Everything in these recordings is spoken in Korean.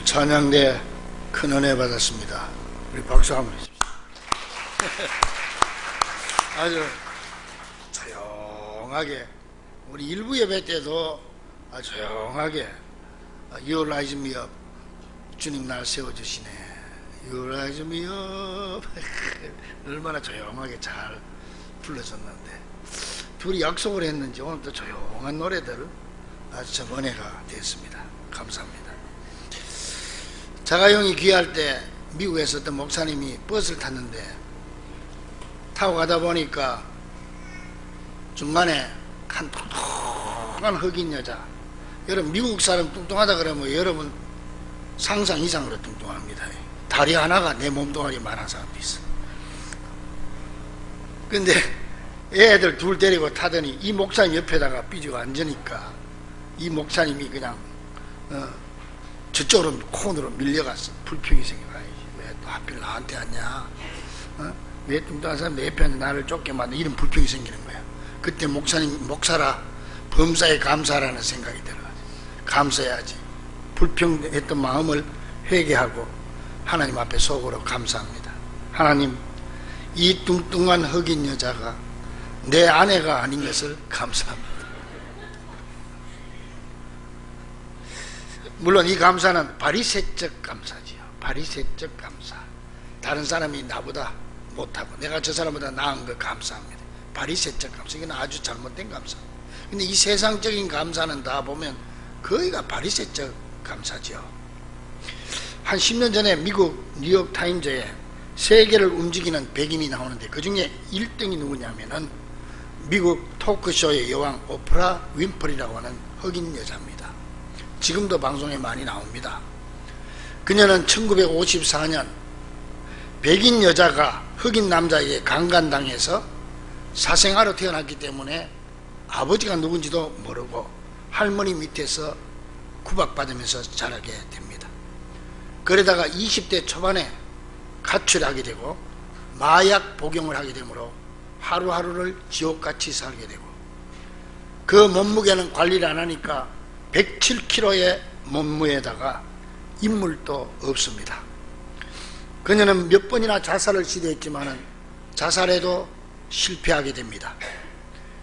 찬양대 큰 은혜 받았습니다. 우리 박수 한번 해주십시오. 아주 조용하게, 우리 일부 예배 때도 아주 조용하게 You Rise Me Up, 주님 날 세워주시네, You Rise Me Up 얼마나 조용하게 잘 불러줬는데, 둘이 약속을 했는지 오늘 또 조용한 노래들 아주 참 은혜가 됐습니다. 감사합니다. 자가용이 귀할 때 미국에서 어떤 목사님이 버스를 탔는데, 타고 가다 보니까 중간에 한 뚱뚱한 흑인 여자, 여러분 미국 사람 뚱뚱하다 그러면 여러분 상상 이상으로 뚱뚱합니다. 다리 하나가 내 몸뚱아리만한 사람도 있어. 근데 애들 둘 데리고 타더니 이 목사님 옆에다가 삐지고 앉으니까 이 목사님이 그냥 저쪽으로 콘으로 밀려갔어. 불평이 생겨가야지. 왜 또 하필 나한테 왔냐? 왜 뚱뚱한 사람 내 옆에 나를 쫓게 만든, 이런 불평이 생기는 거야. 그때 목사님, 목사라 범사에 감사라는 생각이 들어가지고 감사해야지. 불평했던 마음을 회개하고 하나님 앞에 속으로 감사합니다. 하나님, 이 뚱뚱한 흑인 여자가 내 아내가 아닌 것을 감사합니다. 물론 이 감사는 바리새적 감사지요. 바리새적 감사. 다른 사람이 나보다 못하고 내가 저 사람보다 나은 거 감사합니다. 바리새적 감사. 이건 아주 잘못된 감사. 근데 이 세상적인 감사는 다 보면 거의가 바리새적 감사죠. 한 10년 전에 미국 뉴욕 타임즈에 세계를 움직이는 백인이 나오는데, 그 중에 1등이 누구냐면은 미국 토크쇼의 여왕 오프라 윈프리라고 하는 흑인 여자입니다. 지금도 방송에 많이 나옵니다. 그녀는 1954년 백인 여자가 흑인 남자에게 강간당해서 사생아로 태어났기 때문에 아버지가 누군지도 모르고 할머니 밑에서 구박받으면서 자라게 됩니다. 그러다가 20대 초반에 가출하게 되고 마약 복용을 하게 되므로 하루하루를 지옥같이 살게 되고, 그 몸무게는 관리를 안 하니까 107kg의 몸무게에다가 인물도 없습니다. 그녀는 몇 번이나 자살을 시도했지만 자살에도 실패하게 됩니다.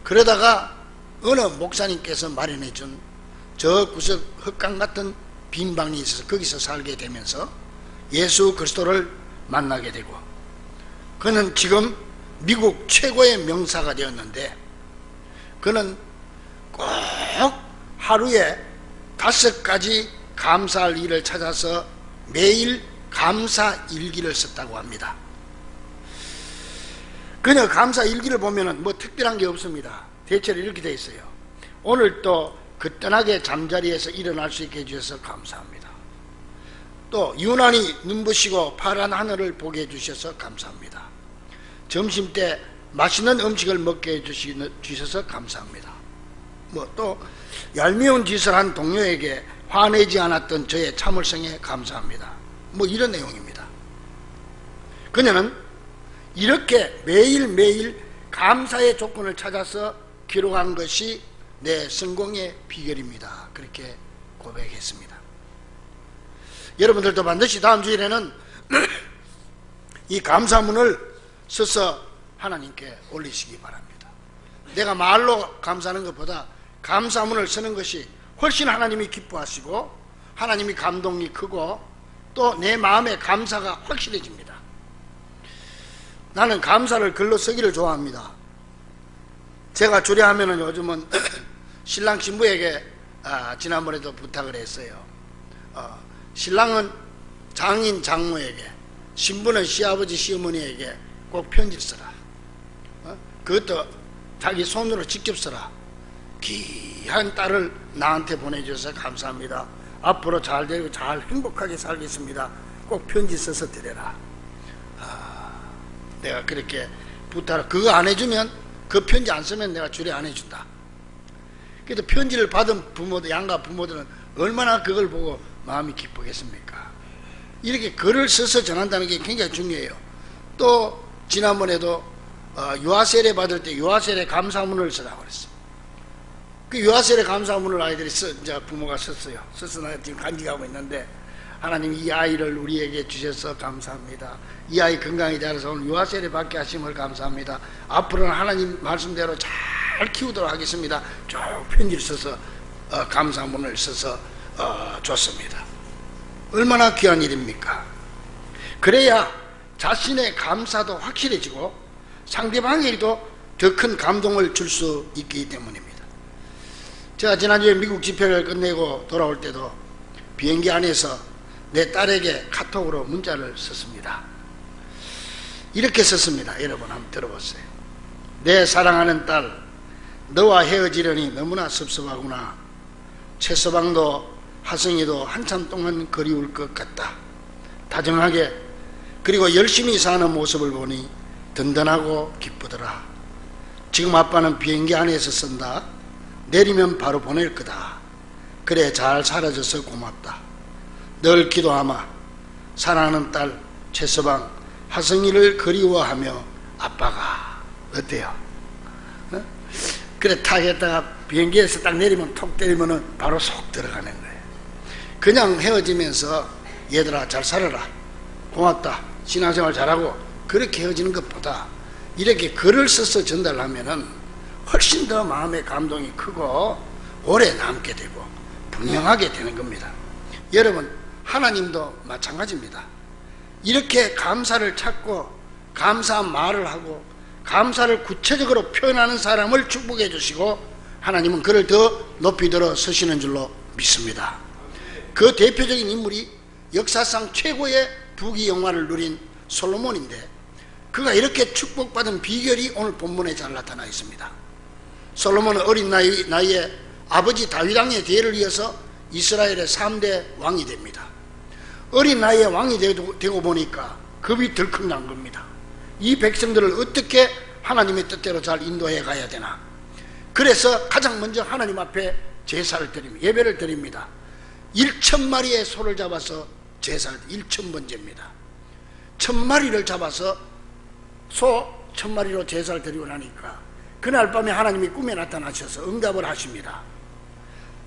그러다가 어느 목사님께서 마련해준 저 구석 흙강 같은 빈 방이 있어서 거기서 살게 되면서 예수 그리스도를 만나게 되고, 그는 지금 미국 최고의 명사가 되었는데, 그는 꼭 하루에 5가지 감사할 일을 찾아서 매일 감사 일기를 썼다고 합니다. 그녀 감사 일기를 보면은 뭐 특별한 게 없습니다. 대체로 이렇게 되어 있어요. 오늘 또 거뜬하게 잠자리에서 일어날 수 있게 해주셔서 감사합니다. 또 유난히 눈부시고 파란 하늘을 보게 해주셔서 감사합니다. 점심 때 맛있는 음식을 먹게 해주셔서 감사합니다. 뭐 또 얄미운 짓을 한 동료에게 화내지 않았던 저의 참을성에 감사합니다. 뭐 이런 내용입니다. 그녀는 이렇게 매일매일 감사의 조건을 찾아서 기록한 것이 내 성공의 비결입니다. 그렇게 고백했습니다. 여러분들도 반드시 다음 주일에는 이 감사문을 써서 하나님께 올리시기 바랍니다. 내가 말로 감사하는 것보다 감사문을 쓰는 것이 훨씬 하나님이 기뻐하시고 하나님이 감동이 크고 또 내 마음에 감사가 확실해집니다. 나는 감사를 글로 쓰기를 좋아합니다. 제가 주례하면은 요즘은 신랑 신부에게 지난번에도 부탁을 했어요. 신랑은 장인 장모에게, 신부는 시아버지 시어머니에게 꼭 편지를 써라. 그것도 자기 손으로 직접 써라. 귀한 딸을 나한테 보내주셔서 감사합니다. 앞으로 잘 되고 잘 행복하게 살겠습니다. 꼭 편지 써서 드려라. 내가 그렇게 부탁을, 그거 안 해주면, 그 편지 안 쓰면 내가 주례 안 해준다. 그래도 편지를 받은 부모들, 양가 부모들은 얼마나 그걸 보고 마음이 기쁘겠습니까? 이렇게 글을 써서 전한다는 게 굉장히 중요해요. 또 지난번에도 유아세례 받을 때 유아세례 감사문을 쓰라고 그랬어요. 그 유아세례 감사문을 아이들이 이제 부모가 썼어요. 써서 나 지금 간직하고 있는데, 하나님 이 아이를 우리에게 주셔서 감사합니다. 이 아이 건강히 자라서 오늘 유아세례 받게 하심을 감사합니다. 앞으로는 하나님 말씀대로 잘 키우도록 하겠습니다. 쭉 편지를 써서 감사문을 써서 줬습니다. 얼마나 귀한 일입니까? 그래야 자신의 감사도 확실해지고 상대방에게도 더 큰 감동을 줄 수 있기 때문입니다. 제가 지난주에 미국 집회를 끝내고 돌아올 때도 비행기 안에서 내 딸에게 카톡으로 문자를 썼습니다. 이렇게 썼습니다. 여러분 한번 들어보세요. 내 사랑하는 딸, 너와 헤어지려니 너무나 섭섭하구나. 최서방도 하성이도 한참 동안 그리울 것 같다. 다정하게 그리고 열심히 사는 모습을 보니 든든하고 기쁘더라. 지금 아빠는 비행기 안에서 쓴다. 내리면 바로 보낼 거다. 그래 잘 살아줘서 고맙다. 늘 기도하마 사랑하는 딸 최서방 하성이를 그리워하며 아빠가. 어때요? 그래 탁 했다가 비행기에서 딱 내리면 톡 때리면 바로 속 들어가는 거예요. 그냥 헤어지면서 얘들아 잘 살아라, 고맙다, 신앙생활 잘하고, 그렇게 헤어지는 것보다 이렇게 글을 써서 전달하면은 훨씬 더 마음의 감동이 크고 오래 남게 되고 분명하게 되는 겁니다. 여러분 하나님도 마찬가지입니다. 이렇게 감사를 찾고 감사한 말을 하고 감사를 구체적으로 표현하는 사람을 축복해 주시고 하나님은 그를 더 높이 들어 서시는 줄로 믿습니다. 그 대표적인 인물이 역사상 최고의 부귀영화를 누린 솔로몬인데, 그가 이렇게 축복받은 비결이 오늘 본문에 잘 나타나 있습니다. 솔로몬은 어린 나이에 아버지 다윗 왕의 뒤를 이어서 이스라엘의 3대 왕이 됩니다. 어린 나이에 왕이 되고 보니까 겁이 덜컥 난 겁니다. 이 백성들을 어떻게 하나님의 뜻대로 잘 인도해 가야 되나. 그래서 가장 먼저 하나님 앞에 제사를 드립니다. 예배를 드립니다. 1,000마리의 소를 잡아서 제사를 1,000번째입니다. 1,000마리를 잡아서 소 1,000마리로 제사를 드리고 나니까 그날 밤에 하나님이 꿈에 나타나셔서 응답을 하십니다.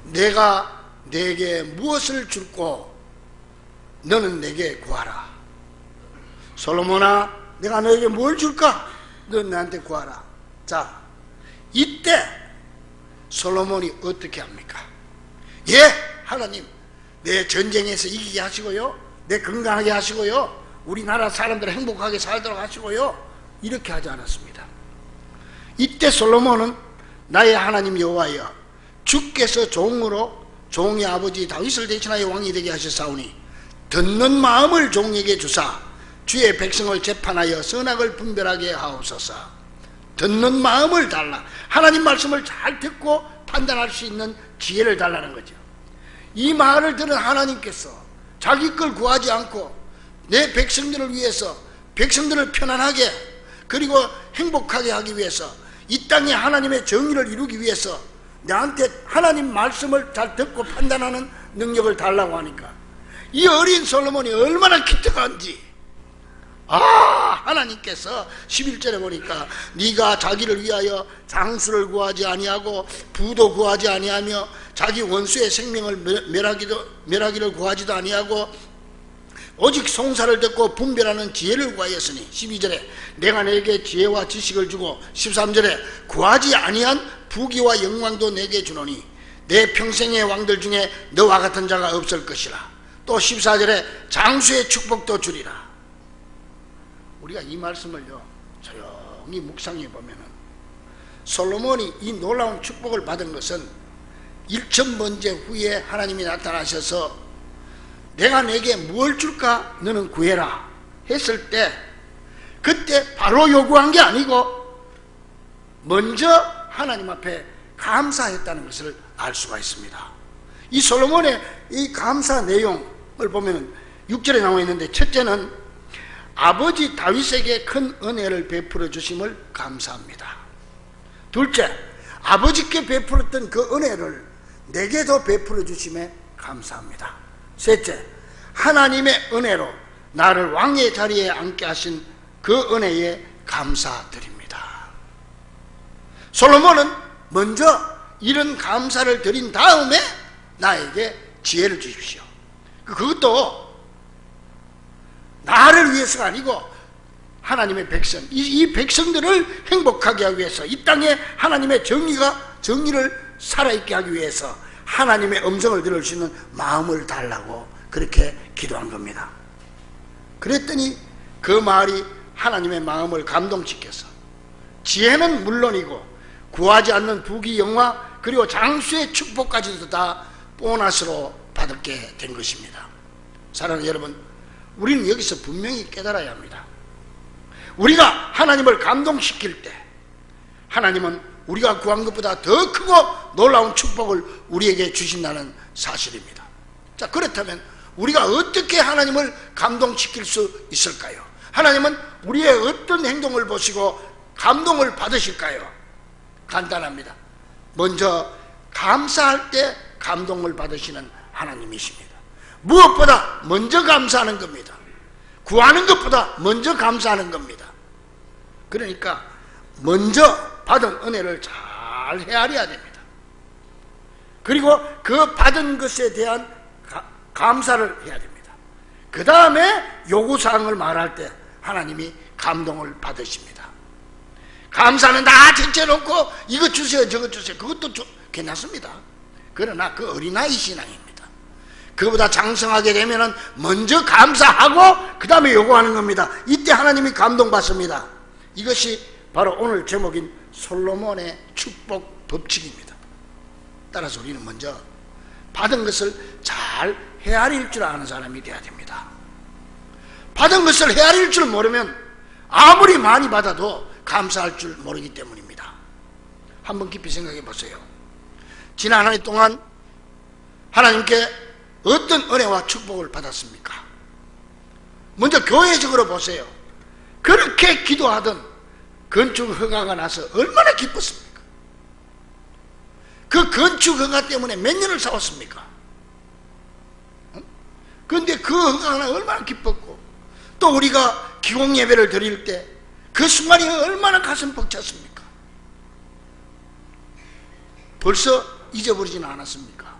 내가 내게 무엇을 줄고 너는 내게 구하라. 솔로몬아, 내가 너에게 뭘 줄까? 넌 나한테 구하라. 자, 이때 솔로몬이 어떻게 합니까? 예, 하나님, 내 전쟁에서 이기게 하시고요, 내 건강하게 하시고요, 우리나라 사람들 행복하게 살도록 하시고요, 이렇게 하지 않았습니다. 이때 솔로몬은 나의 하나님 여호와여, 주께서 종으로 종의 아버지 다윗을 대신하여 왕이 되게 하셨사오니 듣는 마음을 종에게 주사 주의 백성을 재판하여 선악을 분별하게 하옵소서. 듣는 마음을 달라. 하나님 말씀을 잘 듣고 판단할 수 있는 지혜를 달라는 거죠. 이 말을 들은 하나님께서 자기 걸 구하지 않고 내 백성들을 위해서, 백성들을 편안하게 그리고 행복하게 하기 위해서, 이 땅에 하나님의 정의를 이루기 위해서 나한테 하나님 말씀을 잘 듣고 판단하는 능력을 달라고 하니까 이 어린 솔로몬이 얼마나 기특한지. 하나님께서 11절에 보니까 네가 자기를 위하여 장수를 구하지 아니하고 부도 구하지 아니하며 자기 원수의 생명을 멸하기를 구하지도 아니하고 오직 송사를 듣고 분별하는 지혜를 구하였으니, 12절에 내가 내게 지혜와 지식을 주고, 13절에 구하지 아니한 부귀와 영광도 내게 주노니 내 평생의 왕들 중에 너와 같은 자가 없을 것이라. 또 14절에 장수의 축복도 주리라. 우리가 이 말씀을요 조용히 묵상해 보면은 솔로몬이 이 놀라운 축복을 받은 것은 1,000번째 후에 하나님이 나타나셔서 내가 내게 무엇을 줄까 너는 구해라 했을 때, 그때 바로 요구한 게 아니고 먼저 하나님 앞에 감사했다는 것을 알 수가 있습니다. 이 솔로몬의 이 감사 내용을 보면 6절에 나와 있는데, 첫째는 아버지 다윗에게 큰 은혜를 베풀어 주심을 감사합니다. 둘째, 아버지께 베풀었던 그 은혜를 내게도 베풀어 주심에 감사합니다. 셋째, 하나님의 은혜로 나를 왕의 자리에 앉게 하신 그 은혜에 감사드립니다. 솔로몬은 먼저 이런 감사를 드린 다음에 나에게 지혜를 주십시오, 그것도 나를 위해서가 아니고 하나님의 백성, 이 백성들을 행복하게 하기 위해서, 이 땅에 하나님의 정의를 살아있게 하기 위해서 하나님의 음성을 들을 수 있는 마음을 달라고 그렇게 기도한 겁니다. 그랬더니 그 말이 하나님의 마음을 감동시켜서 지혜는 물론이고 구하지 않는 부귀 영화 그리고 장수의 축복까지도 다 보너스로 받게 된 것입니다. 사랑하는 여러분, 우리는 여기서 분명히 깨달아야 합니다. 우리가 하나님을 감동시킬 때 하나님은 우리가 구한 것보다 더 크고 놀라운 축복을 우리에게 주신다는 사실입니다. 자, 그렇다면 우리가 어떻게 하나님을 감동시킬 수 있을까요? 하나님은 우리의 어떤 행동을 보시고 감동을 받으실까요? 간단합니다. 먼저 감사할 때 감동을 받으시는 하나님이십니다. 무엇보다 먼저 감사하는 겁니다. 구하는 것보다 먼저 감사하는 겁니다. 그러니까 먼저 받은 은혜를 잘 헤아려야 됩니다. 그리고 그 받은 것에 대한 감사를 해야 됩니다. 그 다음에 요구사항을 말할 때 하나님이 감동을 받으십니다. 감사는 다 제쳐놓고 이것 주세요 저것 주세요, 그것도 괜찮습니다. 그러나 그 어린아이 신앙입니다. 그보다 장성하게 되면은 먼저 감사하고 그 다음에 요구하는 겁니다. 이때 하나님이 감동받습니다. 이것이 바로 오늘 제목인 솔로몬의 축복 법칙입니다. 따라서 우리는 먼저 받은 것을 잘 헤아릴 줄 아는 사람이 되어야 됩니다. 받은 것을 헤아릴 줄 모르면 아무리 많이 받아도 감사할 줄 모르기 때문입니다. 한번 깊이 생각해 보세요. 지난 한 해 동안 하나님께 어떤 은혜와 축복을 받았습니까? 먼저 교회적으로 보세요. 그렇게 기도하던 건축 허가가 나서 얼마나 기뻤습니까? 그 건축 허가 때문에 몇 년을 싸웠습니까? 그런데 그 허가가 얼마나 기뻤고, 또 우리가 기공 예배를 드릴 때 그 순간이 얼마나 가슴 벅찼습니까? 벌써 잊어버리지는 않았습니까?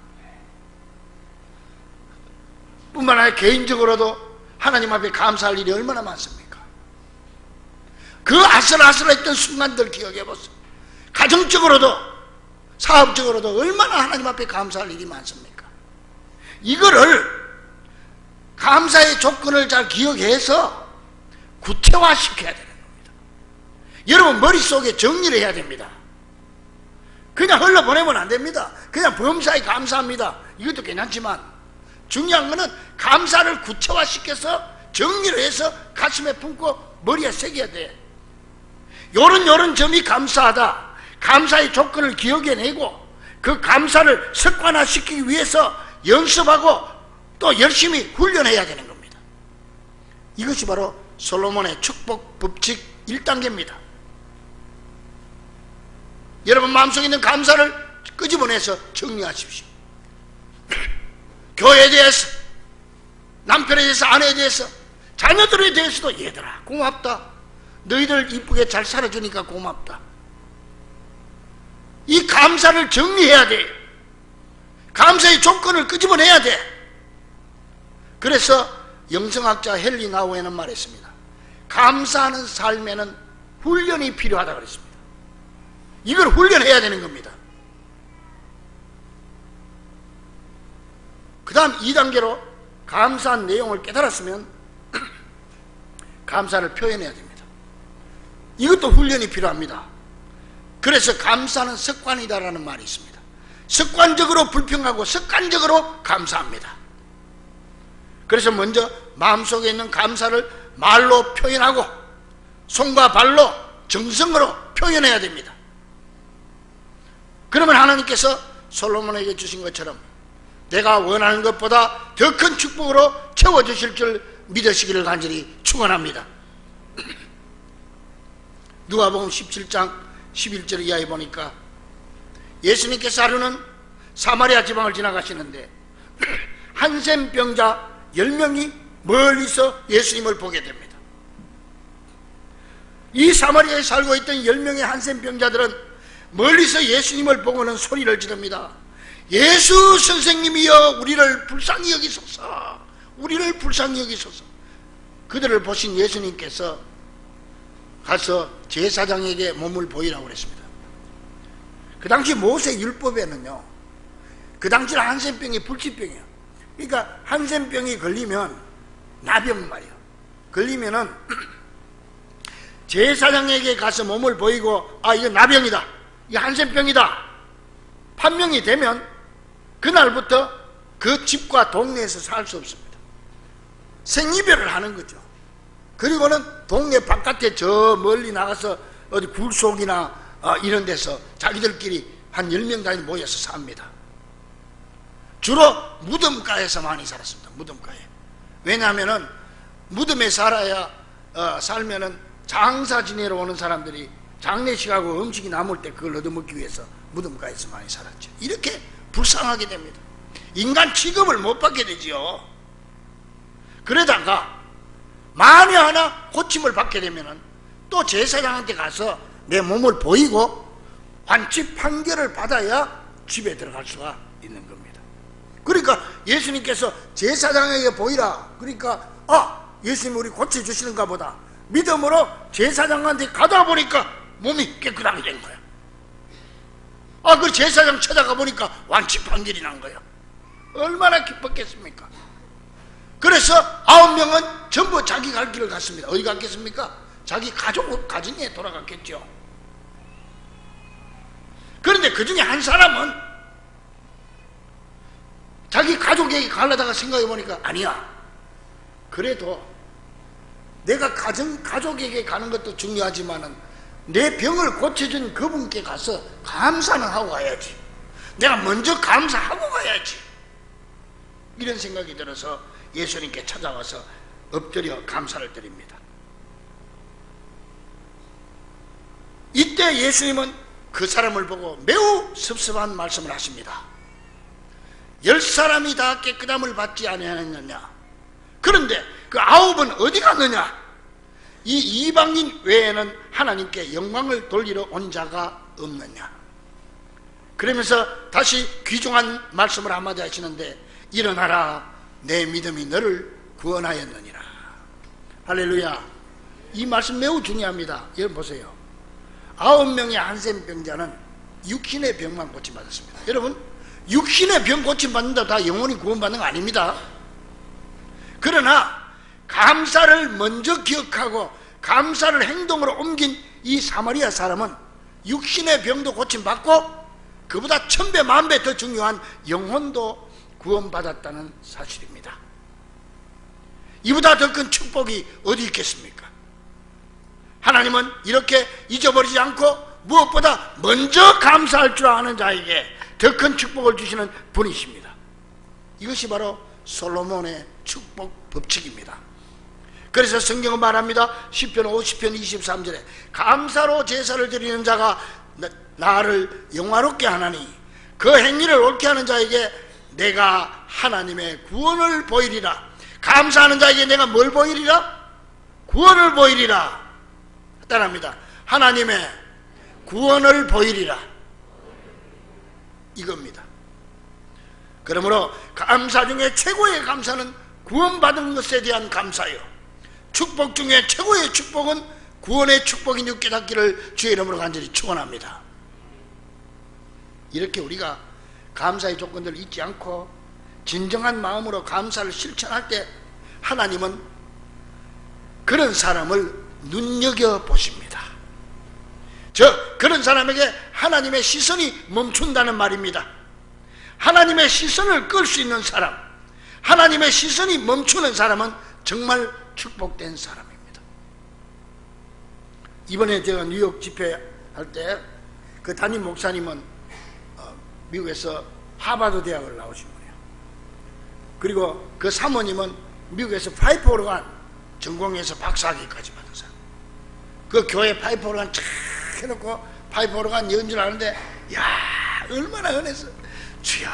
뿐만 아니라 개인적으로도 하나님 앞에 감사할 일이 얼마나 많습니까? 그 아슬아슬했던 순간들 기억해 보세요. 가정적으로도 사업적으로도 얼마나 하나님 앞에 감사할 일이 많습니까? 이거를 감사의 조건을 잘 기억해서 구체화시켜야 되는 겁니다. 여러분 머릿속에 정리를 해야 됩니다. 그냥 흘러보내면 안 됩니다. 그냥 범사에 감사합니다, 이것도 괜찮지만 중요한 것은 감사를 구체화시켜서 정리를 해서 가슴에 품고 머리에 새겨야 돼. 요런 점이 감사하다, 감사의 조건을 기억해내고 그 감사를 습관화시키기 위해서 연습하고 또 열심히 훈련해야 되는 겁니다. 이것이 바로 솔로몬의 축복 법칙 1단계입니다. 여러분 마음속에 있는 감사를 끄집어내서 정리하십시오. 교회에 대해서, 남편에 대해서, 아내에 대해서, 자녀들에 대해서도 얘들아 고맙다, 너희들 이쁘게 잘 살아주니까 고맙다. 이 감사를 정리해야 돼요. 감사의 조건을 끄집어내야 돼. 그래서 영성학자 헨리 나우에는 말했습니다. 감사하는 삶에는 훈련이 필요하다고 그랬습니다. 이걸 훈련해야 되는 겁니다. 그 다음 2단계로 감사한 내용을 깨달았으면 감사를 표현해야 됩니다. 이것도 훈련이 필요합니다. 그래서 감사는 습관이다라는 말이 있습니다. 습관적으로 불평하고 습관적으로 감사합니다. 그래서 먼저 마음속에 있는 감사를 말로 표현하고 손과 발로 정성으로 표현해야 됩니다. 그러면 하나님께서 솔로몬에게 주신 것처럼 내가 원하는 것보다 더 큰 축복으로 채워주실 줄 믿으시기를 간절히 축원합니다. 누가복음 17장 11절 이하에 보니까 예수님께서 하루는 사마리아 지방을 지나가시는데 한센 병자 10명이 멀리서 예수님을 보게 됩니다. 이 사마리아에 살고 있던 10명의 한센 병자들은 멀리서 예수님을 보고는 소리를 지릅니다. 예수 선생님이여 우리를 불쌍히 여기소서, 우리를 불쌍히 여기소서. 그들을 보신 예수님께서 가서 제사장에게 몸을 보이라고 그랬습니다. 그 당시 모세 율법에는요, 그 당시 한센병이 불치병이에요. 그러니까 한센병이 걸리면, 나병 말이에요. 걸리면은 제사장에게 가서 몸을 보이고, 아 이거 나병이다, 이거 한센병이다 판명이 되면 그날부터 그 집과 동네에서 살 수 없습니다. 생이별을 하는 거죠. 그리고는 동네 바깥에 저 멀리 나가서 어디 굴속이나 이런 데서 자기들끼리 한 10명 단위 모여서 삽니다. 주로 무덤가에서 많이 살았습니다. 무덤가에. 왜냐하면은 무덤에 살면은 장사 지내러 오는 사람들이 장례식하고 음식이 남을 때 그걸 얻어먹기 위해서 무덤가에서 많이 살았죠. 이렇게 불쌍하게 됩니다. 인간 취급을 못 받게 되지요. 그러다가 만에 하나 고침을 받게 되면은 또 제사장한테 가서 내 몸을 보이고 완치 판결을 받아야 집에 들어갈 수가 있는 겁니다. 그러니까 예수님께서 제사장에게 보이라, 그러니까 예수님 우리 고쳐주시는가 보다 믿음으로 제사장한테 가다 보니까 몸이 깨끗하게 된 거야. 그 제사장 찾아가 보니까 완치 판결이 난 거예요. 얼마나 기뻤겠습니까? 그래서 9명은 전부 자기 갈 길을 갔습니다. 어디 갔겠습니까? 자기 가정에 돌아갔겠죠. 그런데 그 중에 한 사람은 자기 가족에게 가려다가 생각해 보니까 아니야, 그래도 내가 가족에게 가는 것도 중요하지만은 내 병을 고쳐준 그분께 가서 감사는 하고 가야지, 내가 먼저 감사하고 가야지, 이런 생각이 들어서 예수님께 찾아와서 엎드려 감사를 드립니다. 이때 예수님은 그 사람을 보고 매우 섭섭한 말씀을 하십니다. 10사람이 다 깨끗함을 받지 아니하였느냐? 그런데 그 9은 어디 갔느냐? 이 이방인 외에는 하나님께 영광을 돌리러 온 자가 없느냐? 그러면서 다시 귀중한 말씀을 한마디 하시는데, 일어나라, 내 믿음이 너를 구원하였느니라. 할렐루야. 이 말씀 매우 중요합니다. 여러분 보세요. 9명의 한센병자는 육신의 병만 고침받았습니다. 여러분, 육신의 병 고침받는다고 다 영혼이 구원받는 거 아닙니다. 그러나 감사를 먼저 기억하고 감사를 행동으로 옮긴 이 사마리아 사람은 육신의 병도 고침받고 그보다 1000배 만배 더 중요한 영혼도 구원받았다는 사실입니다. 이보다 더 큰 축복이 어디 있겠습니까? 하나님은 이렇게 잊어버리지 않고 무엇보다 먼저 감사할 줄 아는 자에게 더 큰 축복을 주시는 분이십니다. 이것이 바로 솔로몬의 축복 법칙입니다. 그래서 성경은 말합니다. 시편 50편 23절에 감사로 제사를 드리는 자가 나를 영화롭게 하나니 그 행위를 옳게 하는 자에게 내가 하나님의 구원을 보이리라. 감사하는 자에게 내가 뭘 보이리라? 구원을 보이리라. 따라합니다. 하나님의 구원을 보이리라, 이겁니다. 그러므로 감사 중에 최고의 감사는 구원받은 것에 대한 감사요, 축복 중에 최고의 축복은 구원의 축복인 줄 깨닫기를 주의 이름으로 간절히 축원합니다. 이렇게 우리가 감사의 조건들을 잊지 않고 진정한 마음으로 감사를 실천할 때 하나님은 그런 사람을 눈여겨보십니다. 그런 사람에게 하나님의 시선이 멈춘다는 말입니다. 하나님의 시선을 끌 수 있는 사람, 하나님의 시선이 멈추는 사람은 정말 축복된 사람입니다. 이번에 제가 뉴욕 집회할 때 그 담임 목사님은 미국에서 하버드 대학을 나오신 분이에요. 그리고 그 사모님은 미국에서 파이프 오르간 전공해서 박사학위까지 받은 사람. 그 교회 파이프 오르간 쫙 해놓고 파이프 오르간 연주를 하는데, 야, 얼마나 은혜서, 주여,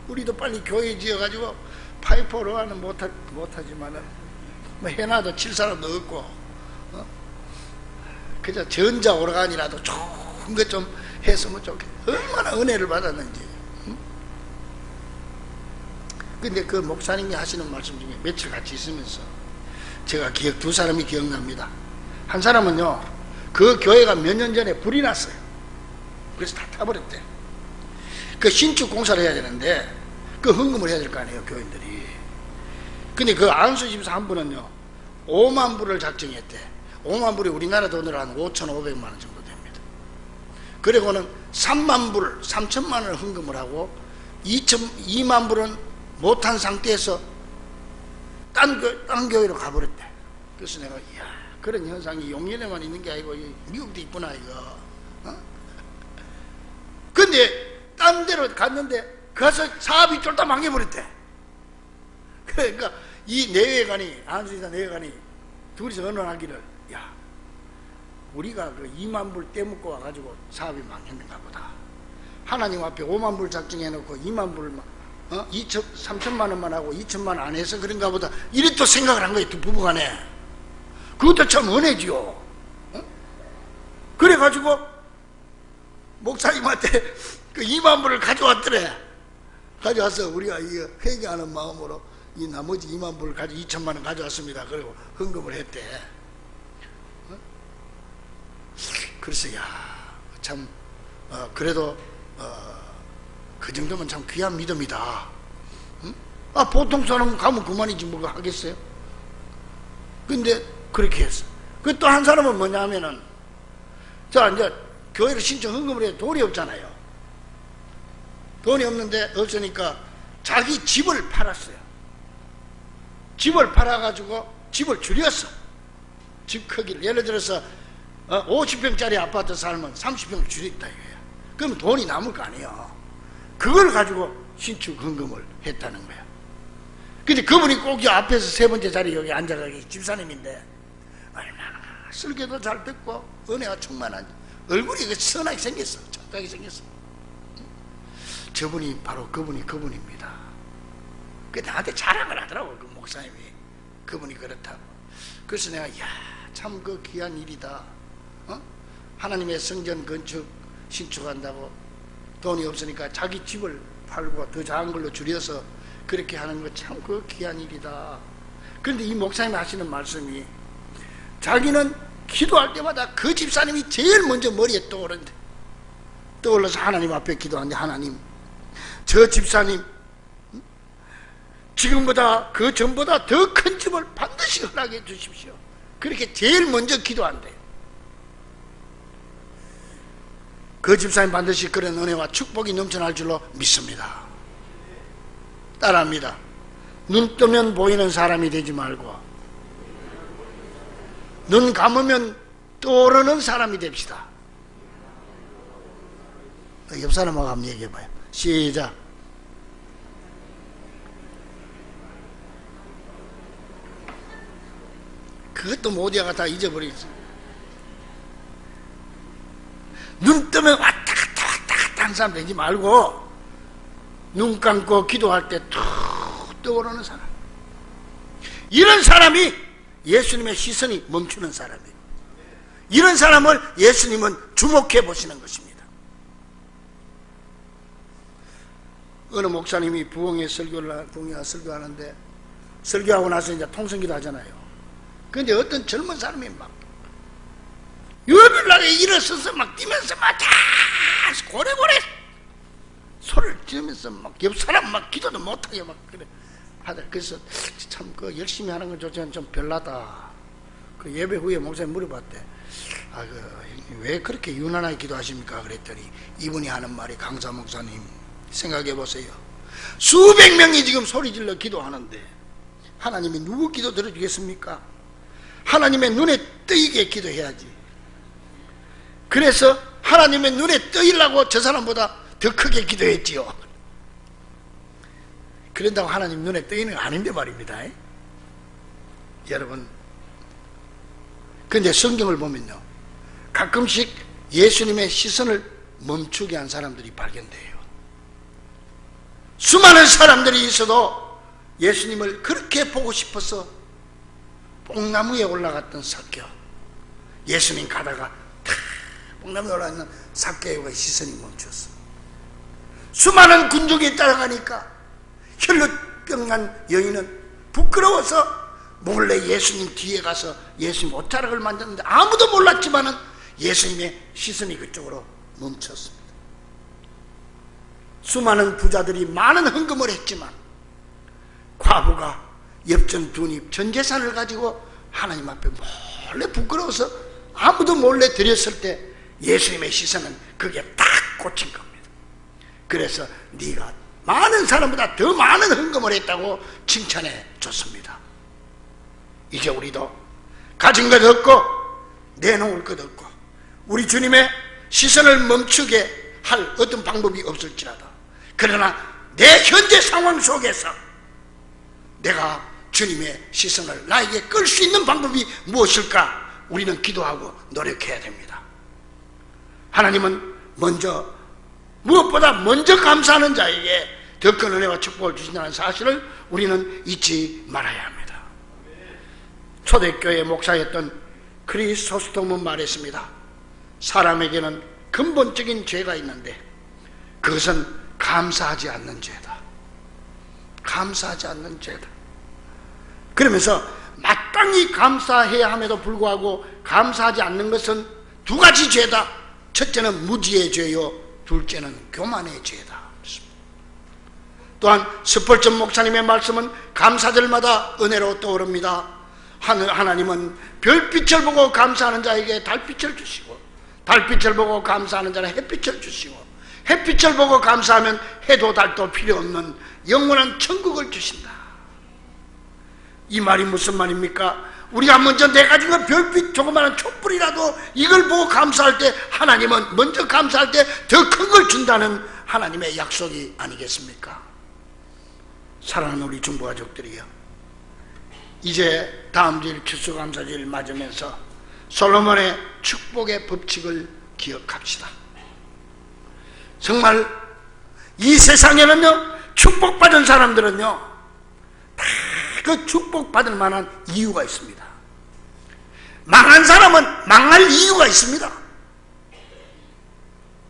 우리도 빨리 교회 지어가지고 파이프 오르간은 못하지만은 뭐 해놔도 칠 사람도 없고, 그저 전자 오르간이라도 좋은 것 좀 했으면 좋겠다. 얼마나 은혜를 받았는지. 근데 그 목사님이 하시는 말씀 중에 며칠 같이 있으면서 제가 두 사람이 기억납니다. 한 사람은요, 그 교회가 몇 년 전에 불이 났어요. 그래서 다 타버렸대. 그 신축 공사를 해야 되는데 그 헌금을 해야 될 거 아니에요, 교인들이. 근데 그 안수 집사 한 분은요 5만 불을 작정했대. 5만 불이 우리나라 돈으로 한 5,500만 원 정도 됩니다. 그리고는 3만 불, 3천만 원을 헌금을 하고 2만 불은 못한 상태에서 딴 교회로 가버렸대. 그래서 내가 이야, 그런 현상이 용인에만 있는 게 아니고 미국도 있구나 이거. 근데 딴 데로 갔는데 가서 사업이 쫄딱 망해버렸대. 그러니까 이 내외관이, 안수지사 내외관이 둘이서 언론하기를, 야, 우리가 그 2만 불 떼먹고 와가지고 사업이 망했는가 보다. 하나님 앞에 5만 불 작정해놓고 2만 불만 3천만 원만 하고 2천만 원 안 해서 그런가 보다. 이래 또 생각을 한 거예요, 두 부부간에. 그것도 참 은혜지요. 그래가지고 목사님한테 그 2만 불을 가져왔더래. 가져와서 우리가 이거 회개하는 마음으로 이 나머지 2만 불을 가지고 2천만 원 가져왔습니다. 그리고 헌금을 했대. 그래서 야, 참 그래도 그 정도면 참 귀한 믿음이다. 응? 아, 보통 사람 가면 그만이지 뭐 하겠어요? 근데 그렇게 했어. 그 또 한 사람은 뭐냐 하면은, 자, 이제 교회를 신청 헌금을 해도 돈이 없잖아요. 돈이 없으니까 자기 집을 팔았어요. 집을 팔아가지고 집을 줄였어. 집 크기를. 예를 들어서 50평짜리 아파트 살면 30평을 줄였다 이거야. 그럼 돈이 남을 거 아니에요. 그걸 가지고 신축 헌금을 했다는 거야. 근데 그분이 꼭 이 앞에서 세 번째 자리 여기 앉아가기 집사님인데 얼마나 설교도 잘 듣고 은혜가 충만한 얼굴이 선하게 생겼어. 착하게 생겼어. 저분이 바로 그분입니다. 그 나한테 자랑을 하더라고, 그 목사님이. 그분이 그렇다고. 그래서 내가 야, 참 그 귀한 일이다. 하나님의 성전 건축 신축한다고 돈이 없으니까 자기 집을 팔고 더 작은 걸로 줄여서 그렇게 하는 거 참 그 귀한 일이다. 그런데 이 목사님이 하시는 말씀이, 자기는 기도할 때마다 그 집사님이 제일 먼저 머리에 떠오른대. 떠올라서 하나님 앞에 기도하는데, 하나님, 저 집사님 지금보다 그 전보다 더 큰 집을 반드시 허락해 주십시오. 그렇게 제일 먼저 기도한대요. 그 집사님 반드시 그런 은혜와 축복이 넘쳐날 줄로 믿습니다. 따라합니다. 눈 뜨면 보이는 사람이 되지 말고 눈 감으면 떠오르는 사람이 됩시다. 옆 사람하고 한번 얘기해봐요. 시작. 그것도 모두가 다 잊어버리겠어. 눈 뜨면 왔다 갔다 하는 사람 되지 말고 눈 감고 기도할 때 툭 떠오르는 사람. 이런 사람이 예수님의 시선이 멈추는 사람이에요. 이런 사람을 예수님은 주목해 보시는 것입니다. 어느 목사님이 부흥회 설교하는데 설교하고 나서 이제 통성기도 하잖아요. 근데 어떤 젊은 사람이 막 유별나게 일어서서 막 뛰면서 막 다 고래고래 소리를 지르면서 막 옆 사람 막 기도도 못하게 막 그래 하더라. 그래서 참 그 열심히 하는 건 좋지만 좀 별나다. 그 예배 후에 목사님 물어봤대. 아, 왜 그렇게 유난하게 기도하십니까? 그랬더니 이분이 하는 말이, 강사 목사님 생각해 보세요. 수백 명이 지금 소리 질러 기도하는데 하나님이 누구 기도 들어주겠습니까? 하나님의 눈에 뜨이게 기도해야지. 그래서 하나님의 눈에 뜨이려고 저 사람보다 더 크게 기도했지요. 그런다고 하나님 눈에 뜨이는 거 아닌데 말입니다. 여러분, 근데 성경을 보면요, 가끔씩 예수님의 시선을 멈추게 한 사람들이 발견돼요. 수많은 사람들이 있어도 예수님을 그렇게 보고 싶어서 뽕나무에 올라갔던 삭개오, 예수님 가다가 탁 뽕나무에 올라있는 삭개오의 시선이 멈췄어. 수많은 군중이 따라가니까 혈로 뿅뿅한 여인은 부끄러워서 몰래 예수님 뒤에 가서 예수님 옷자락을 만졌는데 아무도 몰랐지만은 예수님의 시선이 그쪽으로 멈췄습니다. 수많은 부자들이 많은 헌금을 했지만 과부가 엽전 두닙 전 재산을 가지고 하나님 앞에 몰래 부끄러워서 아무도 몰래 드렸을 때 예수님의 시선은 그게 딱 꽂힌 겁니다. 그래서 네가 많은 사람보다 더 많은 헌금을 했다고 칭찬해 줬습니다. 이제 우리도 가진 것 없고 내놓을 것 없고 우리 주님의 시선을 멈추게 할 어떤 방법이 없을지라도, 그러나 내 현재 상황 속에서 내가 주님의 시선을 나에게 끌 수 있는 방법이 무엇일까? 우리는 기도하고 노력해야 됩니다. 하나님은 무엇보다 먼저 감사하는 자에게 더 큰 은혜와 축복을 주신다는 사실을 우리는 잊지 말아야 합니다. 초대교회 목사였던 크리소스톰은 말했습니다. 사람에게는 근본적인 죄가 있는데 그것은 감사하지 않는 죄다. 감사하지 않는 죄다. 그러면서 마땅히 감사해야 함에도 불구하고 감사하지 않는 것은 두 가지 죄다. 첫째는 무지의 죄요, 둘째는 교만의 죄다. 또한 스펄전 목사님의 말씀은 감사절마다 은혜로 떠오릅니다. 하나님은 별빛을 보고 감사하는 자에게 달빛을 주시고, 달빛을 보고 감사하는 자는 햇빛을 주시고, 햇빛을 보고 감사하면 해도 달도 필요 없는 영원한 천국을 주신다. 이 말이 무슨 말입니까? 우리가 먼저 내 가진 거 별빛 조그마한 촛불이라도 이걸 보고 감사할 때 하나님은 먼저 감사할 때 더 큰 걸 준다는 하나님의 약속이 아니겠습니까? 사랑하는 우리 중보가족들이요, 이제 다음 주일 추수감사절 맞으면서 솔로몬의 축복의 법칙을 기억합시다. 정말 이 세상에는요, 축복받은 사람들은요 다 그 축복받을 만한 이유가 있습니다. 망한 사람은 망할 이유가 있습니다.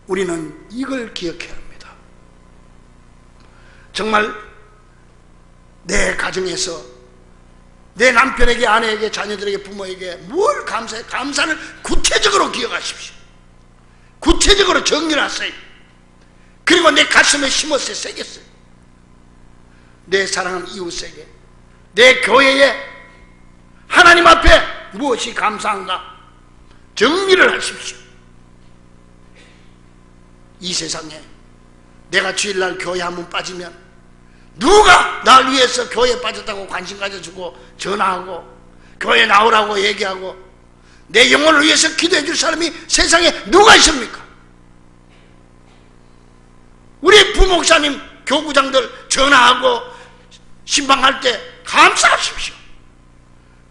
우리는 이걸 기억해야 합니다. 정말 내 가정에서 내 남편에게, 아내에게, 자녀들에게, 부모에게 뭘 감사해? 감사를 구체적으로 기억하십시오. 구체적으로 정리하세요. 그리고 내 가슴에 심었어요. 새겼어요. 내 사랑하는 이웃에게, 내 교회에, 하나님 앞에 무엇이 감사한가 정리를 하십시오. 이 세상에 내가 주일날 교회 한번 빠지면 누가 날 위해서 교회에 빠졌다고 관심 가져주고 전화하고 교회 나오라고 얘기하고 내 영혼을 위해서 기도해 줄 사람이 세상에 누가 있습니까? 우리 부목사님, 교구장들 전화하고 신방할 때 감사하십시오.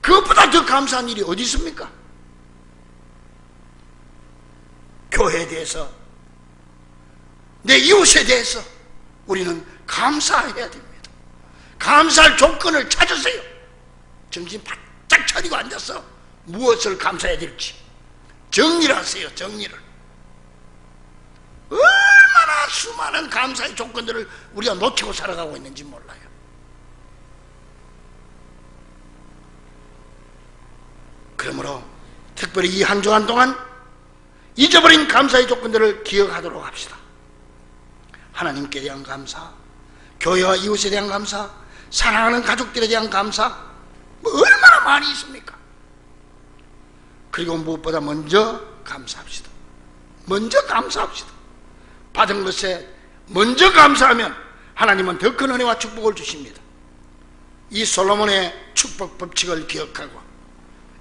그것보다 더 감사한 일이 어디 있습니까? 교회에 대해서, 내 이웃에 대해서 우리는 감사해야 됩니다. 감사할 조건을 찾으세요. 정신 바짝 차리고 앉아서 무엇을 감사해야 될지 정리를 하세요. 정리를. 얼마나 수많은 감사의 조건들을 우리가 놓치고 살아가고 있는지 몰라요. 그러므로 특별히 이 한 주간 동안 잊어버린 감사의 조건들을 기억하도록 합시다. 하나님께 대한 감사, 교회와 이웃에 대한 감사, 사랑하는 가족들에 대한 감사, 얼마나 많이 있습니까? 그리고 무엇보다 먼저 감사합시다. 먼저 감사합시다. 받은 것에 먼저 감사하면 하나님은 더 큰 은혜와 축복을 주십니다. 이 솔로몬의 축복 법칙을 기억하고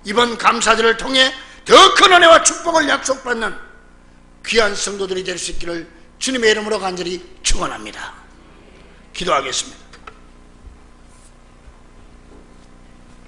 이번 감사절을 통해 더 큰 은혜와 축복을 약속받는 귀한 성도들이 될 수 있기를 주님의 이름으로 간절히 축원합니다. 기도하겠습니다.